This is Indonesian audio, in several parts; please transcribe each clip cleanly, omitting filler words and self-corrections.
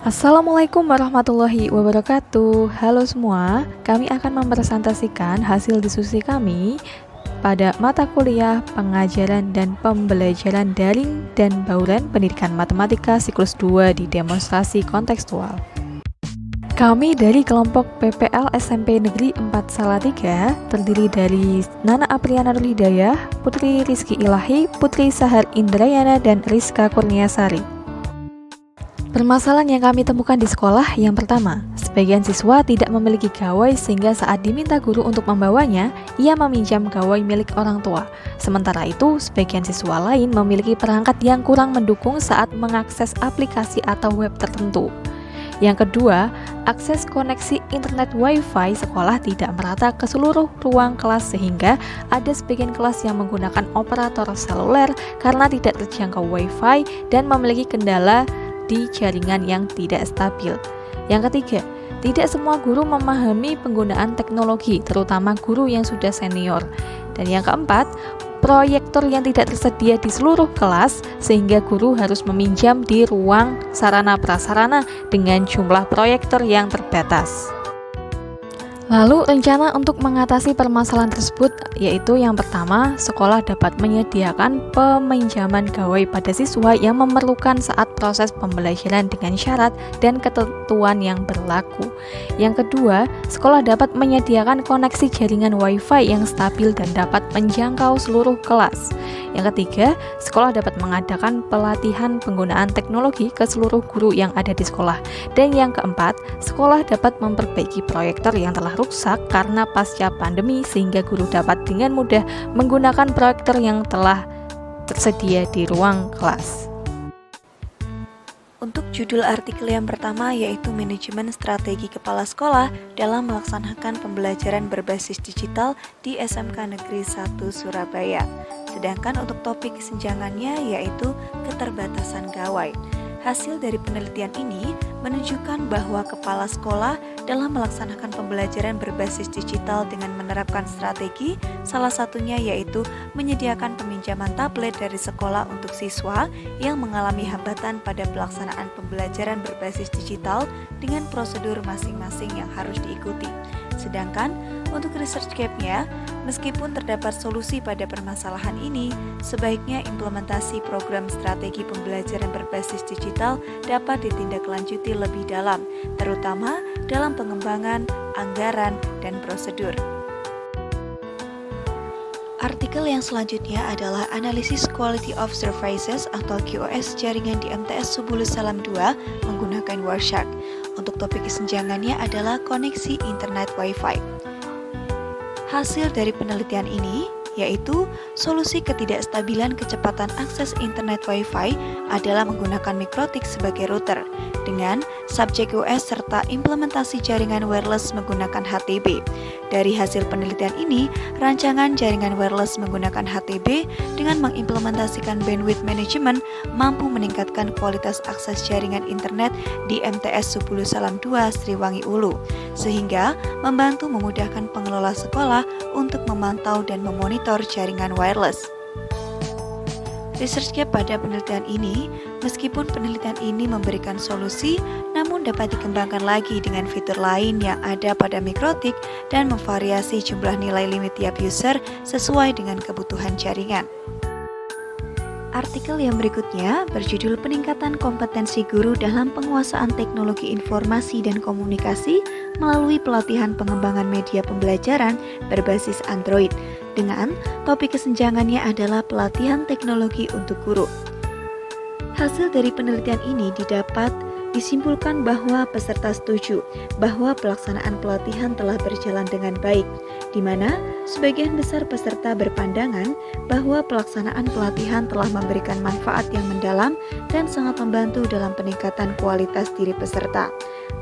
Assalamualaikum warahmatullahi wabarakatuh. Halo semua, kami akan mempresentasikan hasil diskusi kami pada mata kuliah pengajaran dan pembelajaran daring dan bauran pendidikan matematika siklus 2 di demonstrasi kontekstual. Kami dari kelompok PPL SMP Negeri 4 Salatiga terdiri dari Nana Apriana Nurhidayah, Putri Rizky Ilahi, Putri Sahar Indrayana, dan Rizka Kurniasari. Permasalahan yang kami temukan di sekolah yang pertama, sebagian siswa tidak memiliki gawai sehingga saat diminta guru untuk membawanya, ia meminjam gawai milik orang tua. Sementara itu, sebagian siswa lain memiliki perangkat yang kurang mendukung saat mengakses aplikasi atau web tertentu. Yang kedua, akses koneksi internet Wi-Fi sekolah tidak merata ke seluruh ruang kelas sehingga ada sebagian kelas yang menggunakan operator seluler karena tidak terjangkau Wi-Fi dan memiliki kendala di jaringan yang tidak stabil. Yang ketiga, tidak semua guru memahami penggunaan teknologi, terutama guru yang sudah senior. Dan yang keempat, proyektor yang tidak tersedia di seluruh kelas sehingga guru harus meminjam di ruang sarana prasarana dengan jumlah proyektor yang terbatas. Lalu rencana untuk mengatasi permasalahan tersebut yaitu yang pertama, sekolah dapat menyediakan peminjaman gawai pada siswa yang memerlukan saat proses pembelajaran dengan syarat dan ketentuan yang berlaku. Yang kedua, sekolah dapat menyediakan koneksi jaringan Wi-Fi yang stabil dan dapat menjangkau seluruh kelas. Yang ketiga, sekolah dapat mengadakan pelatihan penggunaan teknologi ke seluruh guru yang ada di sekolah. Dan yang keempat, sekolah dapat memperbaiki proyektor yang telah rusak karena pasca pandemi sehingga guru dapat dengan mudah menggunakan proyektor yang telah tersedia di ruang kelas. Untuk judul artikel yang pertama yaitu Manajemen Strategi Kepala Sekolah dalam melaksanakan pembelajaran berbasis digital di SMK Negeri 1 Surabaya. Sedangkan untuk topik kesenjangannya yaitu keterbatasan gawai. Hasil dari penelitian ini menunjukkan bahwa kepala sekolah dalam melaksanakan pembelajaran berbasis digital dengan menerapkan strategi, salah satunya yaitu menyediakan peminjaman tablet dari sekolah untuk siswa yang mengalami hambatan pada pelaksanaan pembelajaran berbasis digital dengan prosedur masing-masing yang harus diikuti. Sedangkan untuk research gap-nya, meskipun terdapat solusi pada permasalahan ini, sebaiknya implementasi program strategi pembelajaran berbasis digital dapat ditindaklanjuti lebih dalam, terutama dalam pengembangan, anggaran, dan prosedur. Artikel yang selanjutnya adalah Analisis Quality of Services atau QoS jaringan di MTS Subulus Salam 2 menggunakan Wireshark. Untuk topik kesenjangannya adalah koneksi internet Wi-Fi. Hasil dari penelitian ini yaitu solusi ketidakstabilan kecepatan akses internet Wi-Fi adalah menggunakan mikrotik sebagai router dengan subjek OS serta implementasi jaringan wireless menggunakan HTB. Dari hasil penelitian ini, rancangan jaringan wireless menggunakan HTB dengan mengimplementasikan bandwidth management mampu meningkatkan kualitas akses jaringan internet di MTS Subulus Salam 2 Sriwangi Ulu, sehingga membantu memudahkan pengelola sekolah untuk memantau dan memonitor jaringan wireless. Research gap pada penelitian ini, meskipun penelitian ini memberikan solusi, namun dapat dikembangkan lagi dengan fitur lain yang ada pada mikrotik dan memvariasi jumlah nilai limit tiap user sesuai dengan kebutuhan jaringan. Artikel yang berikutnya berjudul Peningkatan Kompetensi Guru dalam Penguasaan Teknologi Informasi dan Komunikasi melalui Pelatihan Pengembangan Media Pembelajaran berbasis Android, dengan topik kesenjangannya adalah pelatihan teknologi untuk guru. Hasil dari penelitian ini disimpulkan bahwa peserta setuju bahwa pelaksanaan pelatihan telah berjalan dengan baik, di mana sebagian besar peserta berpandangan bahwa pelaksanaan pelatihan telah memberikan manfaat yang mendalam dan sangat membantu dalam peningkatan kualitas diri peserta.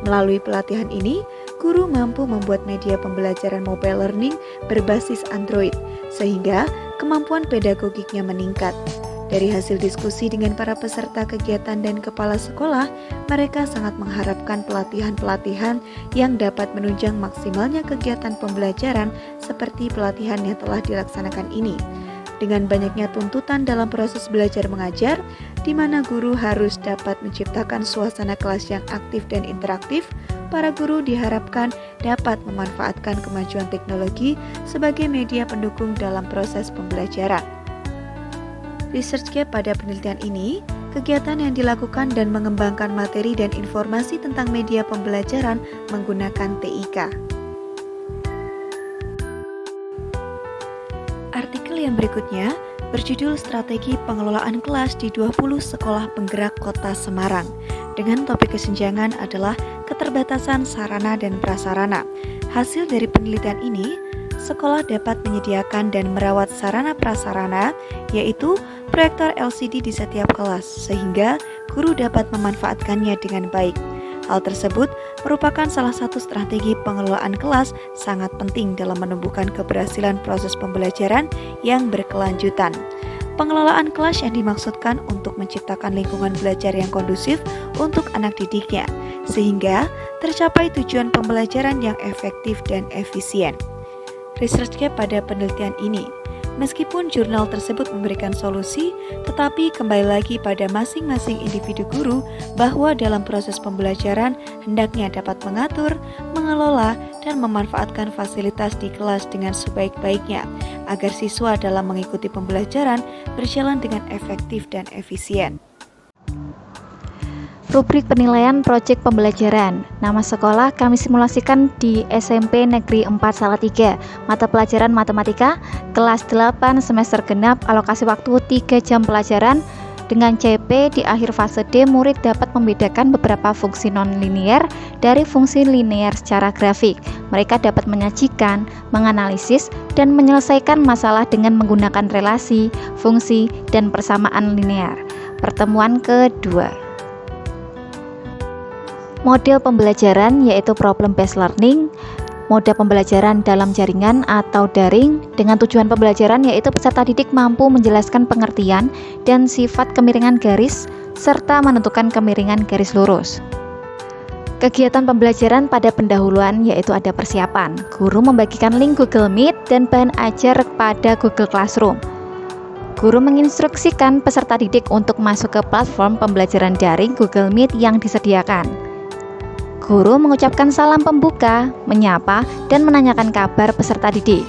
Melalui pelatihan ini, guru mampu membuat media pembelajaran mobile learning berbasis Android, sehingga kemampuan pedagogiknya meningkat. Dari hasil diskusi dengan para peserta kegiatan dan kepala sekolah, mereka sangat mengharapkan pelatihan-pelatihan yang dapat menunjang maksimalnya kegiatan pembelajaran seperti pelatihan yang telah dilaksanakan ini. Dengan banyaknya tuntutan dalam proses belajar mengajar, di mana guru harus dapat menciptakan suasana kelas yang aktif dan interaktif. Para guru diharapkan dapat memanfaatkan kemajuan teknologi sebagai media pendukung dalam proses pembelajaran. ResearchGap pada penelitian ini, kegiatan yang dilakukan dan mengembangkan materi dan informasi tentang media pembelajaran menggunakan TIK. Artikel yang berikutnya berjudul Strategi Pengelolaan Kelas di 20 Sekolah Penggerak Kota Semarang, dengan topik kesenjangan adalah keterbatasan sarana dan prasarana. Hasil dari penelitian ini, sekolah dapat menyediakan dan merawat sarana prasarana, yaitu proyektor LCD di setiap kelas, sehingga guru dapat memanfaatkannya dengan baik. Hal tersebut merupakan salah satu strategi pengelolaan kelas sangat penting dalam menumbuhkan keberhasilan proses pembelajaran yang berkelanjutan. Pengelolaan kelas yang dimaksudkan untuk menciptakan lingkungan belajar yang kondusif untuk anak didiknya, sehingga tercapai tujuan pembelajaran yang efektif dan efisien. ResearchGap pada penelitian ini, meskipun jurnal tersebut memberikan solusi, tetapi kembali lagi pada masing-masing individu guru bahwa dalam proses pembelajaran hendaknya dapat mengatur, mengelola, dan memanfaatkan fasilitas di kelas dengan sebaik-baiknya agar siswa dalam mengikuti pembelajaran berjalan dengan efektif dan efisien. Rubrik penilaian proyek pembelajaran. Nama sekolah kami simulasikan di SMP Negeri 4 Salatiga. Mata pelajaran matematika, kelas 8 semester genap, alokasi waktu 3 jam pelajaran. Dengan CP di akhir fase D, murid dapat membedakan beberapa fungsi non-linear dari fungsi linear secara grafik. Mereka dapat menyajikan, menganalisis, dan menyelesaikan masalah dengan menggunakan relasi, fungsi, dan persamaan linear. Pertemuan kedua. Model pembelajaran yaitu problem based learning, moda pembelajaran dalam jaringan atau daring, dengan tujuan pembelajaran yaitu peserta didik mampu menjelaskan pengertian dan sifat kemiringan garis serta menentukan kemiringan garis lurus. Kegiatan pembelajaran pada pendahuluan yaitu ada persiapan. Guru membagikan link Google Meet dan bahan ajar pada Google Classroom. Guru menginstruksikan peserta didik untuk masuk ke platform pembelajaran daring Google Meet yang disediakan. Guru mengucapkan salam pembuka, menyapa, dan menanyakan kabar peserta didik.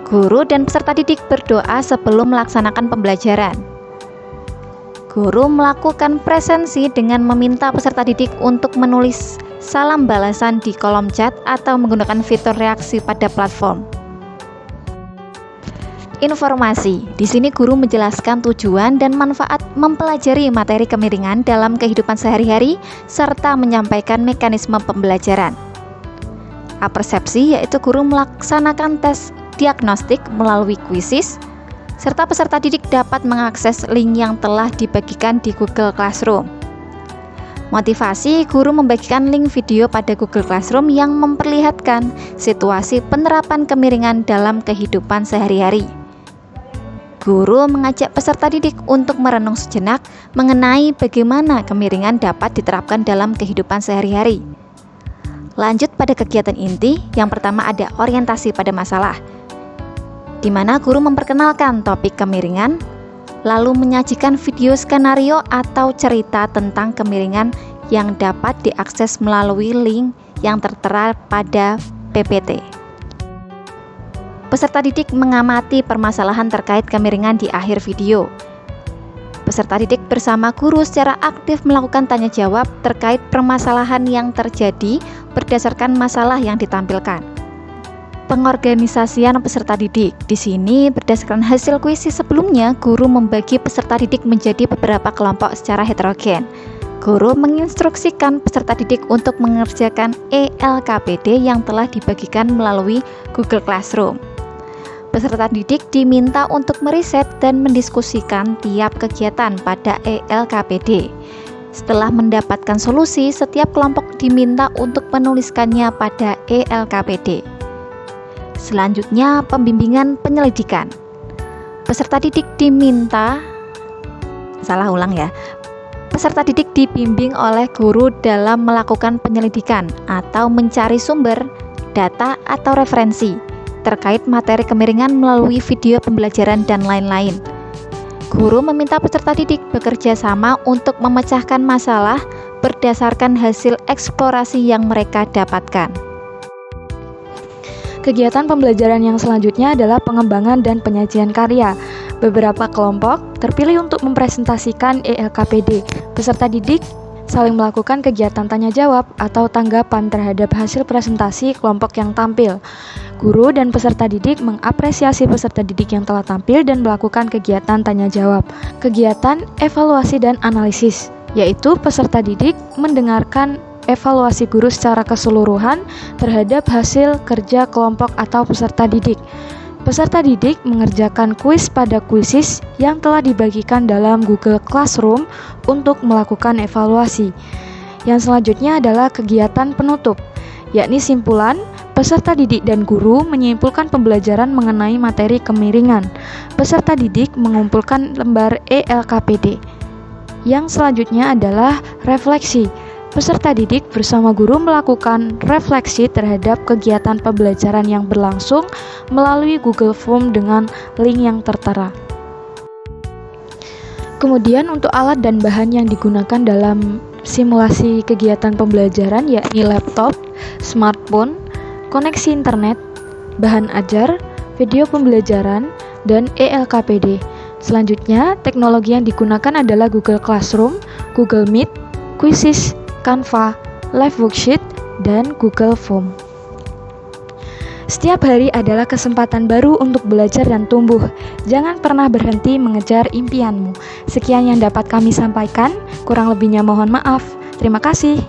Guru dan peserta didik berdoa sebelum melaksanakan pembelajaran. Guru melakukan presensi dengan meminta peserta didik untuk menulis salam balasan di kolom chat atau menggunakan fitur reaksi pada platform. Informasi. Di sini guru menjelaskan tujuan dan manfaat mempelajari materi kemiringan dalam kehidupan sehari-hari serta menyampaikan mekanisme pembelajaran. Apersepsi yaitu guru melaksanakan tes diagnostik melalui kuisis serta peserta didik dapat mengakses link yang telah dibagikan di Google Classroom. Motivasi, guru membagikan link video pada Google Classroom yang memperlihatkan situasi penerapan kemiringan dalam kehidupan sehari-hari. Guru mengajak peserta didik untuk merenung sejenak mengenai bagaimana kemiringan dapat diterapkan dalam kehidupan sehari-hari. Lanjut pada kegiatan inti, yang pertama ada orientasi pada masalah, di mana guru memperkenalkan topik kemiringan, lalu menyajikan video skenario atau cerita tentang kemiringan yang dapat diakses melalui link yang tertera pada PPT. Peserta didik mengamati permasalahan terkait kemiringan di akhir video. Peserta didik bersama guru secara aktif melakukan tanya jawab terkait permasalahan yang terjadi berdasarkan masalah yang ditampilkan. Pengorganisasian peserta didik. Di sini berdasarkan hasil kuisis sebelumnya, guru membagi peserta didik menjadi beberapa kelompok secara heterogen. Guru menginstruksikan peserta didik untuk mengerjakan ELKPD yang telah dibagikan melalui Google Classroom. Peserta didik diminta untuk meriset dan mendiskusikan tiap kegiatan pada ELKPD. Setelah mendapatkan solusi, setiap kelompok diminta untuk menuliskannya pada ELKPD. Selanjutnya, pembimbingan penyelidikan. Peserta didik Peserta didik dibimbing oleh guru dalam melakukan penyelidikan atau mencari sumber, data, atau referensi terkait materi kemiringan melalui video pembelajaran dan lain-lain. Guru meminta peserta didik bekerja sama untuk memecahkan masalah berdasarkan hasil eksplorasi yang mereka dapatkan. Kegiatan pembelajaran yang selanjutnya adalah pengembangan dan penyajian karya. Beberapa kelompok terpilih untuk mempresentasikan ELKPD. Peserta didik saling melakukan kegiatan tanya jawab atau tanggapan terhadap hasil presentasi kelompok yang tampil. Guru dan peserta didik mengapresiasi peserta didik yang telah tampil dan melakukan kegiatan tanya jawab. Kegiatan evaluasi dan analisis, yaitu peserta didik mendengarkan evaluasi guru secara keseluruhan terhadap hasil kerja kelompok atau peserta didik. Peserta didik mengerjakan kuis pada kuisis yang telah dibagikan dalam Google Classroom untuk melakukan evaluasi. Yang selanjutnya adalah kegiatan penutup, yakni simpulan. Peserta didik dan guru menyimpulkan pembelajaran mengenai materi kemiringan. Peserta didik mengumpulkan lembar ELKPD. Yang selanjutnya adalah refleksi. Peserta didik bersama guru melakukan refleksi terhadap kegiatan pembelajaran yang berlangsung melalui Google Form dengan link yang tertera. Kemudian untuk alat dan bahan yang digunakan dalam simulasi kegiatan pembelajaran yakni laptop, smartphone, koneksi internet, bahan ajar, video pembelajaran, dan ELKPD. Selanjutnya, teknologi yang digunakan adalah Google Classroom, Google Meet, Quizzes, Canva, Live Worksheet, dan Google Form. Setiap hari adalah kesempatan baru untuk belajar dan tumbuh. Jangan pernah berhenti mengejar impianmu. Sekian yang dapat kami sampaikan, kurang lebihnya mohon maaf. Terima kasih.